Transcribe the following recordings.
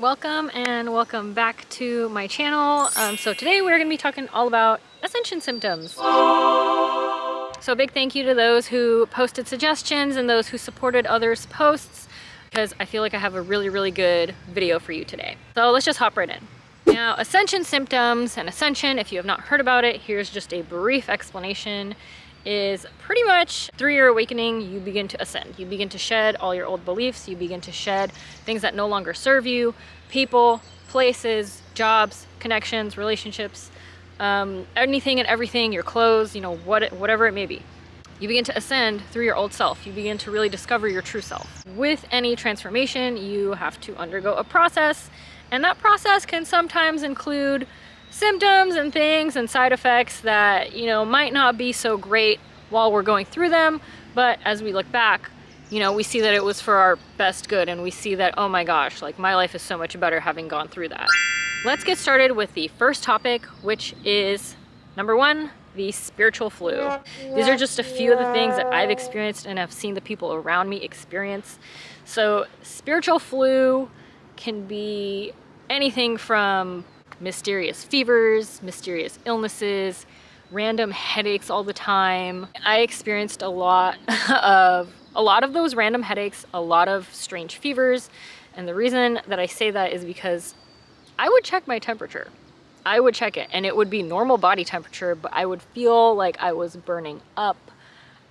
Welcome and welcome back to my channel. So today we're going to be talking all about Ascension Symptoms. So a big thank you to those who posted suggestions and those who supported others' posts, because I feel like I have a really good video for you today. So let's just hop right in. Now, Ascension Symptoms and Ascension, if you have not heard about it, here's just a brief explanation, is pretty much through your awakening, you begin to ascend. You begin to shed all your old beliefs. You begin to shed things that no longer serve you, people, places, jobs, connections, relationships, anything and everything, your clothes, whatever it may be. You begin to ascend through your old self. You begin to really discover your true self. With any transformation, you have to undergo a process, and that process can sometimes include symptoms and things and side effects that, might not be so great while we're going through them. But as we look back, we see that it was for our best good, and we see that, oh my gosh, like my life is so much better having gone through that. Let's get started with the first topic, which is number one, the spiritual flu. These are just a few of the things that I've experienced and have seen the people around me experience. So spiritual flu can be anything from mysterious fevers, mysterious illnesses, random headaches all the time. I experienced a lot of those random headaches, a lot of strange fevers. And the reason that I say that is because I would check my temperature. I would check it and it would be normal body temperature, but I would feel like I was burning up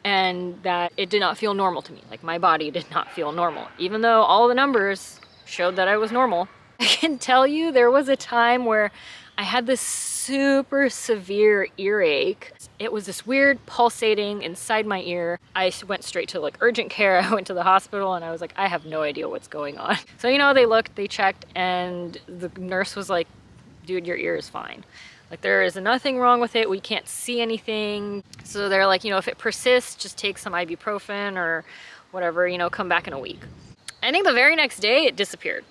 and that it did not feel normal to me. Like my body did not feel normal, even though all the numbers showed that I was normal. I can tell you there was a time where I had this super severe earache. It was this weird pulsating inside my ear. I went straight to urgent care. I went to the hospital and I was like, I have no idea what's going on. So, they looked, they checked, and the nurse was like, dude, your ear is fine. Like there is nothing wrong with it. We can't see anything. So they're like, if it persists, just take some ibuprofen or whatever, come back in a week. I think the very next day it disappeared.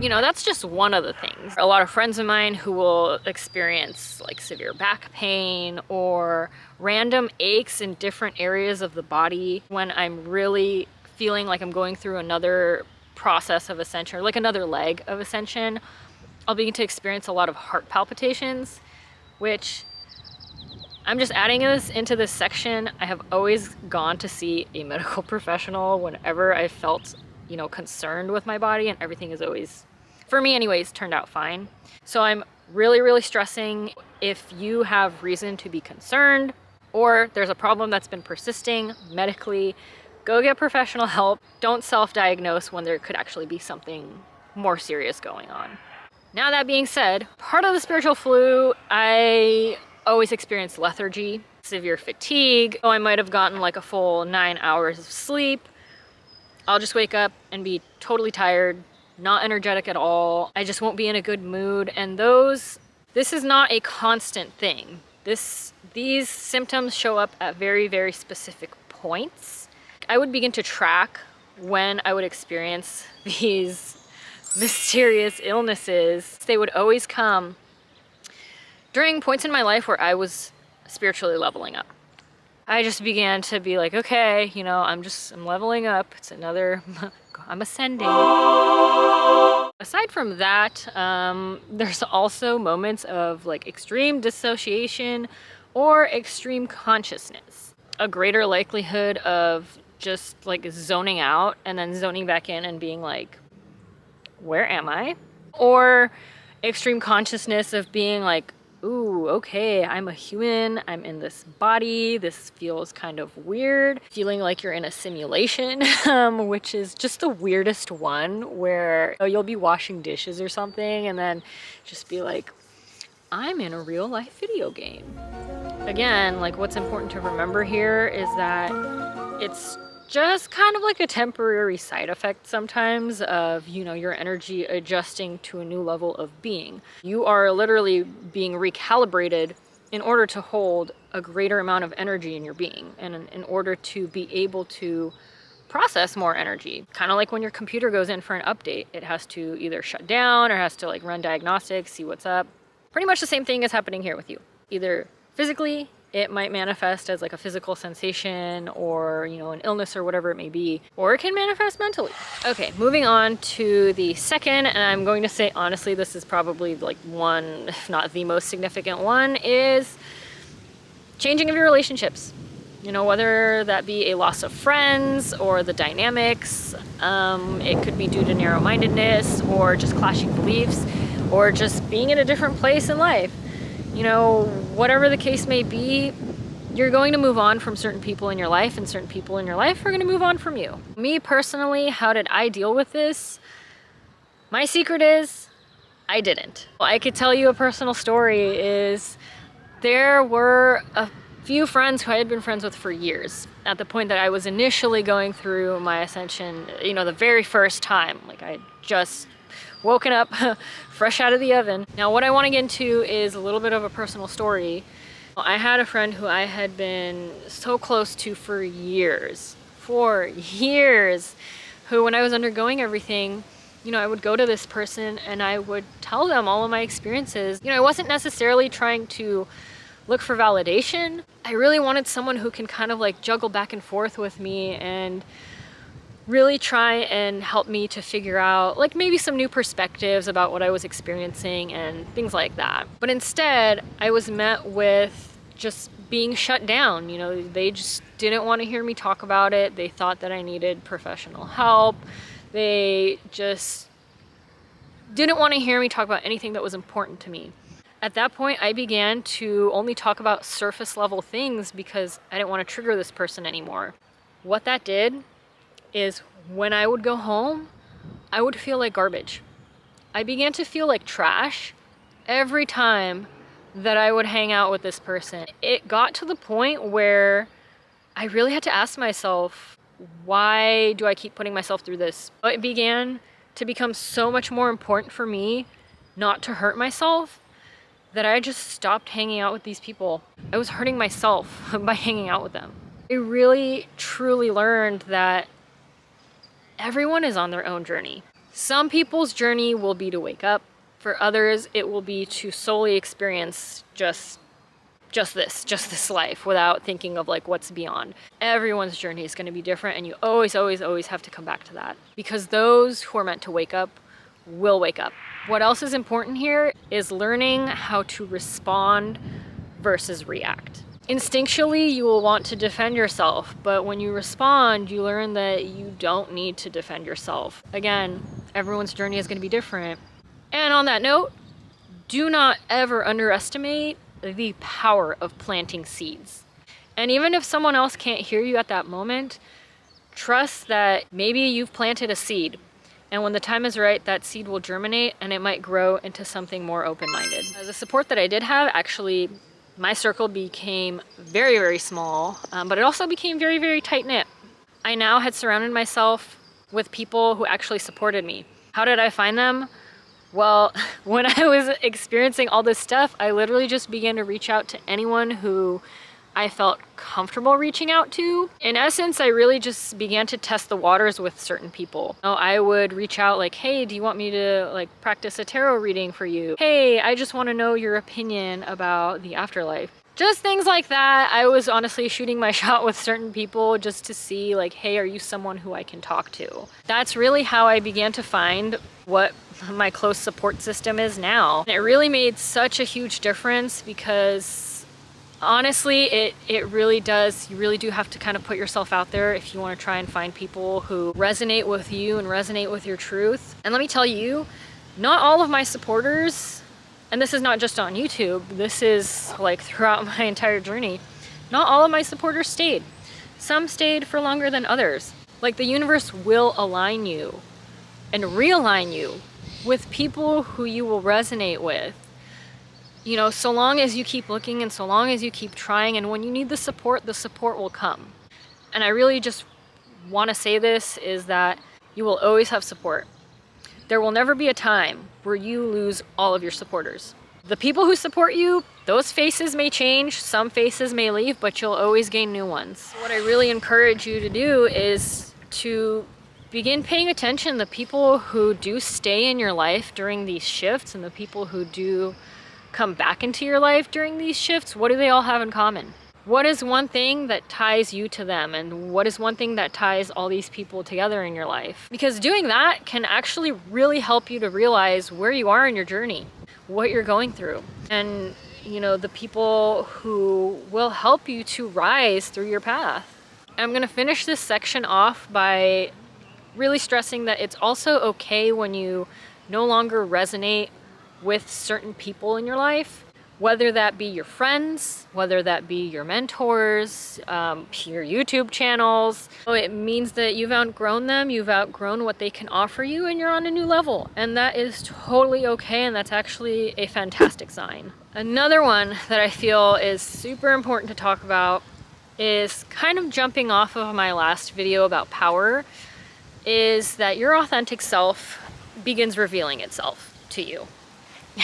That's just one of the things. A lot of friends of mine who will experience severe back pain or random aches in different areas of the body when I'm really feeling like I'm going through another process of ascension, or like another leg of ascension. I'll begin to experience a lot of heart palpitations, which I'm just adding this into this section. I have always gone to see a medical professional whenever I felt concerned with my body, and everything is always, for me anyways, turned out fine. So I'm really stressing, if you have reason to be concerned or there's a problem that's been persisting medically, go get professional help. Don't self-diagnose when there could actually be something more serious going on. Now that being said, part of the spiritual flu, I always experienced lethargy, severe fatigue. I might have gotten a full 9 hours of sleep. I'll just wake up and be totally tired, not energetic at all. I just won't be in a good mood. And this is not a constant thing. These symptoms show up at very specific points. I would begin to track when I would experience these mysterious illnesses. They would always come during points in my life where I was spiritually leveling up. I just began to be like, okay, I'm leveling up. It's I'm ascending. Aside from that, there's also moments of extreme dissociation or extreme consciousness. A greater likelihood of just zoning out and then zoning back in and being like, where am I? Or extreme consciousness of being like, ooh, okay, I'm a human, I'm in this body, this feels kind of weird. Feeling like you're in a simulation, which is just the weirdest one, where you'll be washing dishes or something and then just be like, I'm in a real life video game. Again, what's important to remember here is that it's just kind of a temporary side effect sometimes of, your energy adjusting to a new level of being. You are literally being recalibrated in order to hold a greater amount of energy in your being, and in order to be able to process more energy. Kind of like when your computer goes in for an update, it has to either shut down or has to run diagnostics, see what's up. Pretty much the same thing is happening here with you. Either physically It might manifest as like a physical sensation or, you know, an illness or whatever it may be, or it can manifest mentally. Okay, moving on to the second, and I'm going to say honestly, this is probably like one, if not the most significant one, is changing of your relationships. You know, whether that be a loss of friends or the dynamics, it could be due to narrow-mindedness or just clashing beliefs or just being in a different place in life. You know, whatever the case may be, you're going to move on from certain people in your life, and certain people in your life are going to move on from you. Me personally, how did I deal with this? My secret is I didn't. I could tell you a personal story is there were a few friends who I had been friends with for years at the point that I was initially going through my ascension, you know, the very first time. Like I just woken up fresh out of the oven. Now what I want to get into is a little bit of a personal story. I had a friend who I had been so close to for years, who when I was undergoing everything, you know, I would go to this person and I would tell them all of my experiences. You know, I wasn't necessarily trying to look for validation. I really wanted someone who can kind of like juggle back and forth with me and really try and help me to figure out like maybe some new perspectives about what I was experiencing and things like that. But instead, I was met with just being shut down. You know, they just didn't want to hear me talk about it. They thought that I needed professional help. They just didn't want to hear me talk about anything that was important to me. At that point, I began to only talk about surface level things because I didn't want to trigger this person anymore. What that did is when I would go home, I would feel like garbage. I began to feel like trash every time that I would hang out with this person. It got to the point where I really had to ask myself, why do I keep putting myself through this? It began to become so much more important for me not to hurt myself that I just stopped hanging out with these people. I was hurting myself by hanging out with them. I really, truly learned that everyone is on their own journey. Some people's journey will be to wake up. For others, it will be to solely experience just this life without thinking of like what's beyond. Everyone's journey is going to be different, and you always, always, always have to come back to that, because those who are meant to wake up will wake up. What else is important here is learning how to respond versus react. Instinctually, you will want to defend yourself, but when you respond, you learn that you don't need to defend yourself. Again, everyone's journey is going to be different. And on that note, do not ever underestimate the power of planting seeds. And even if someone else can't hear you at that moment, trust that maybe you've planted a seed, and when the time is right, that seed will germinate and it might grow into something more open-minded. The support that I did have, actually, my circle became very, very small, but it also became very, very tight-knit. I now had surrounded myself with people who actually supported me. How did I find them? Well, when I was experiencing all this stuff, I literally just began to reach out to anyone who I felt comfortable reaching out to. In essence, I really just began to test the waters with certain people. I would reach out like, hey, do you want me to like practice a tarot reading for you? Hey, I just want to know your opinion about the afterlife. Just things like that. I was honestly shooting my shot with certain people just to see like, hey, are you someone who I can talk to? That's really how I began to find what my close support system is now. And it really made such a huge difference, because honestly, it really does. You really do have to kind of put yourself out there if you want to try and find people who resonate with you and resonate with your truth. And let me tell you, not all of my supporters, and this is not just on YouTube, this is like throughout my entire journey, not all of my supporters stayed. Some stayed for longer than others. Like, the universe will align you and realign you with people who you will resonate with. You know, so long as you keep looking and so long as you keep trying, and when you need the support will come. And I really just want to say this, is that you will always have support. There will never be a time where you lose all of your supporters. The people who support you, those faces may change, some faces may leave, but you'll always gain new ones. What I really encourage you to do is to begin paying attention to the people who do stay in your life during these shifts, and the people who do come back into your life during these shifts. What do they all have in common? What is one thing that ties you to them? And what is one thing that ties all these people together in your life? Because doing that can actually really help you to realize where you are in your journey, what you're going through, and the people who will help you to rise through your path. I'm going to finish this section off by really stressing that it's also okay when you no longer resonate with certain people in your life, whether that be your friends, whether that be your mentors, your YouTube channels. It means that you've outgrown them, you've outgrown what they can offer you, and you're on a new level. And that is totally okay, and that's actually a fantastic sign. Another one that I feel is super important to talk about is kind of jumping off of my last video about power, is that your authentic self begins revealing itself to you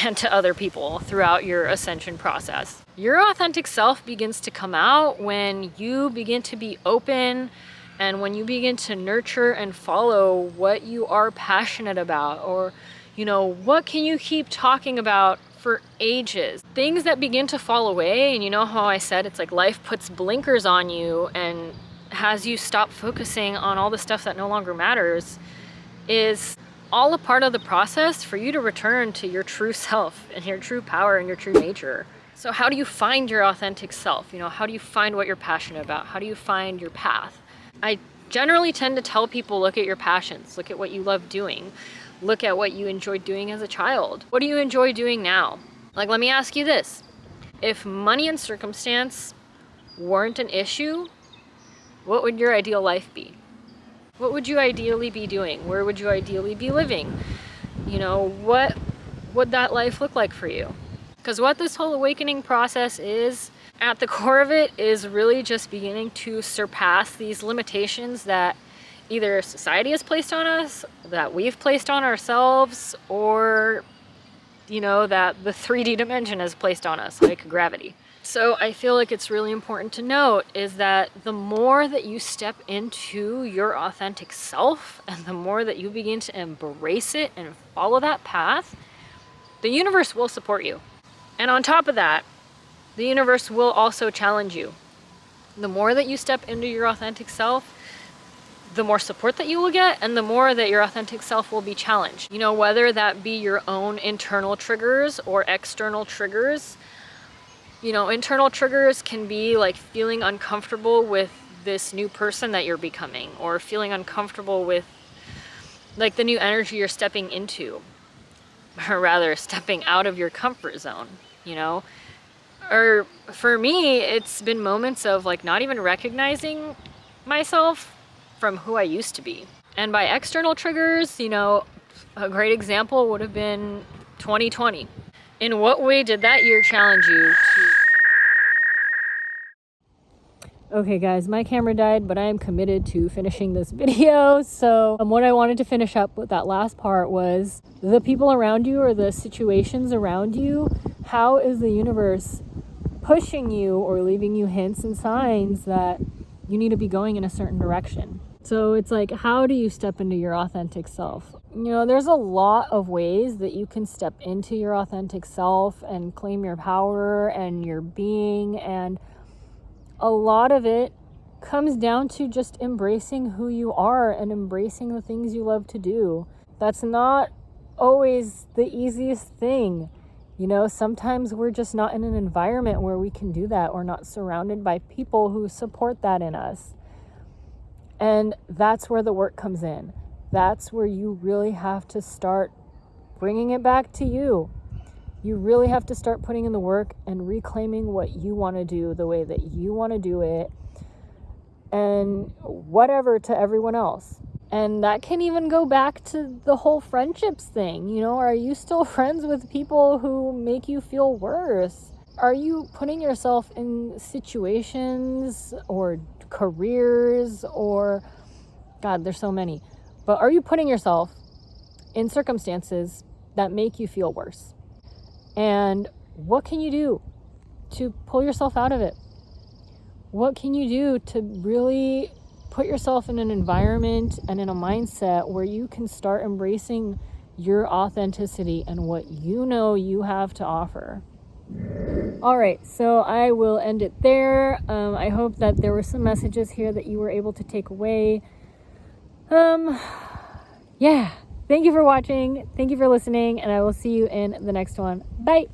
and to other people throughout your ascension process. Your authentic self begins to come out when you begin to be open and when you begin to nurture and follow what you are passionate about, or what can you keep talking about for ages. Things that begin to fall away, and you know how I said it's like life puts blinkers on you and has you stop focusing on all the stuff that no longer matters, is all a part of the process for you to return to your true self and your true power and your true nature. So how do you find your authentic self? How do you find what you're passionate about? How do you find your path? I generally tend to tell people, look at your passions, look at what you love doing, look at what you enjoyed doing as a child. What do you enjoy doing now? Like, let me ask you this. If money and circumstance weren't an issue, what would your ideal life be? What would you ideally be doing? Where would you ideally be living? What would that life look like for you? Because what this whole awakening process is, at the core of it, is really just beginning to surpass these limitations that either society has placed on us, that we've placed on ourselves, or, that the 3D dimension has placed on us, like gravity. So I feel like it's really important to note is that the more that you step into your authentic self and the more that you begin to embrace it and follow that path, the universe will support you. And on top of that, the universe will also challenge you. The more that you step into your authentic self, the more support that you will get and the more that your authentic self will be challenged. Whether that be your own internal triggers or external triggers. Internal triggers can be like feeling uncomfortable with this new person that you're becoming, or feeling uncomfortable with like the new energy you're stepping into, or rather stepping out of your comfort zone, Or for me, it's been moments of like not even recognizing myself from who I used to be. And by external triggers, a great example would have been 2020. In what way did that year challenge you to... Okay guys, my camera died, but I am committed to finishing this video. So what I wanted to finish up with that last part was the people around you or the situations around you. How is the universe pushing you or leaving you hints and signs that you need to be going in a certain direction? So it's like, how do you step into your authentic self? There's a lot of ways that you can step into your authentic self and claim your power and your being, and a lot of it comes down to just embracing who you are and embracing the things you love to do. That's not always the easiest thing. Sometimes we're just not in an environment where we can do that, or not surrounded by people who support that in us. And that's where the work comes in. That's where you really have to start bringing it back to you. You really have to start putting in the work and reclaiming what you want to do the way that you want to do it, and whatever to everyone else. And that can even go back to the whole friendships thing. Are you still friends with people who make you feel worse? Are you putting yourself in situations or careers or, God, there's so many, but are you putting yourself in circumstances that make you feel worse? And what can you do to pull yourself out of it? What can you do to really put yourself in an environment and in a mindset where you can start embracing your authenticity and what you have to offer? All right, so I will end it there. I hope that there were some messages here that you were able to take away. Yeah, thank you for watching. Thank you for listening, and I will see you in the next one. Bye.